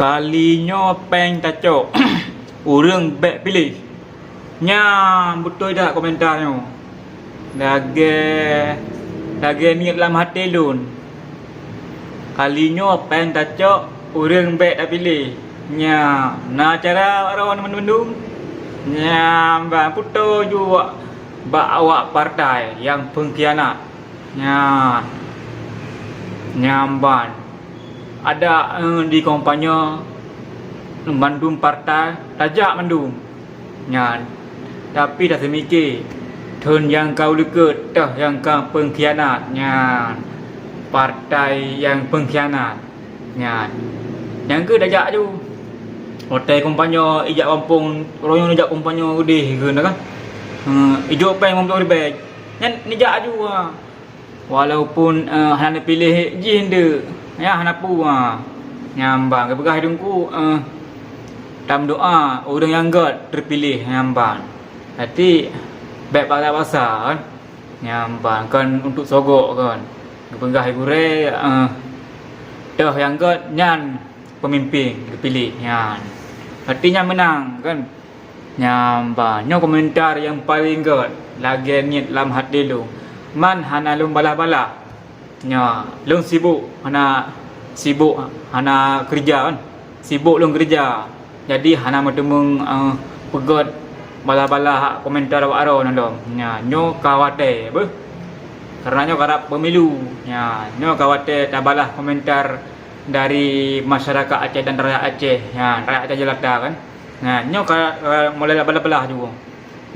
Kalinya peng tacok urang bek pilih. Nya betul dah komentarnya. Lagi niat dalam hati lun. Kalinya peng tacok urang bek dah pilih. Nya na cara orang mendung. Nya bang puto juga bawa partai yang pengkhianat. Nya nyamban ada di kampanye Bandung partai tajak Bandung nya tapi dah semikir turn yang kau leket dah yang kau pengkhianat nya partai yang pengkhianat nya yang ke tajak tu hotel kampanye ijak kampung royong ijak kampanye gede ke kan ijo peng mampu lebih nyan nijak ju walaupun hana pilih jin de ya hanapu nyambang kebegah hidungku dalam doa orang yang God terpilih nyambang nanti baik bahasa kan nyambang kan untuk sogok kan kebegah gure dah yang God nyan pemimpin terpilih nyan artinya menang kan nyambang nyo komentar yang paling God lagi niat dalam hati lu man hana lum balah-balah nya lung sibuk hana kerja kan sibuk lung kerja jadi hana bertemu pegot bala-bala komentar awak aro nandom nya nyo kawate be karena nyo garap pemilu nya nyo kawate tabalah komentar dari masyarakat Aceh dan rakyat Aceh ya rakyat Aceh jelata kan nah nyo mulai bala-bala juga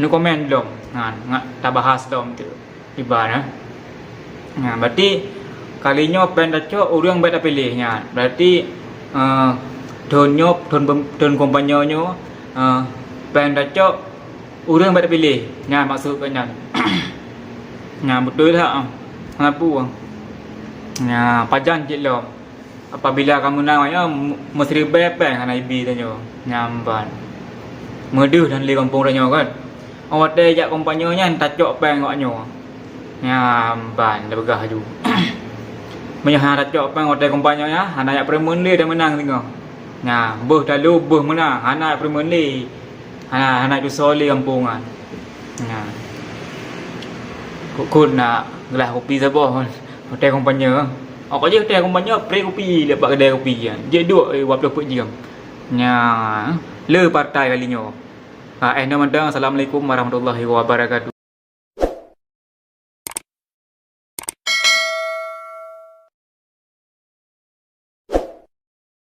nu komen dom nah tabahas dom tu ibarat nah berarti kalinya pen tacok urang baik dah pilihnya berarti don kompanyonyo pen tacok urang baik dah pilih nya maksudnya nya betul tak ngapu nya pajan jelo apabila kamu namanya mesti bepeng ana ibi tanyo nyamban meduh dan li kampung ranyo kan awak de jak kompanyonya tacok peng awaknyo nyamban dah begah ju menyahar tacok peng hotel kompanyo ya hana yak Premier League dah menang tengok nah beuh dalu beuh menang hana Premier League hana tu soli kampungan nah kun nak gelas kopi sabah hotel kompanyo ok je hotel kompanyo pre kopi dapat kedai kopi je duk 20 jam nya le partai kalinya no mandang assalamualaikum warahmatullahi wabarakatuh.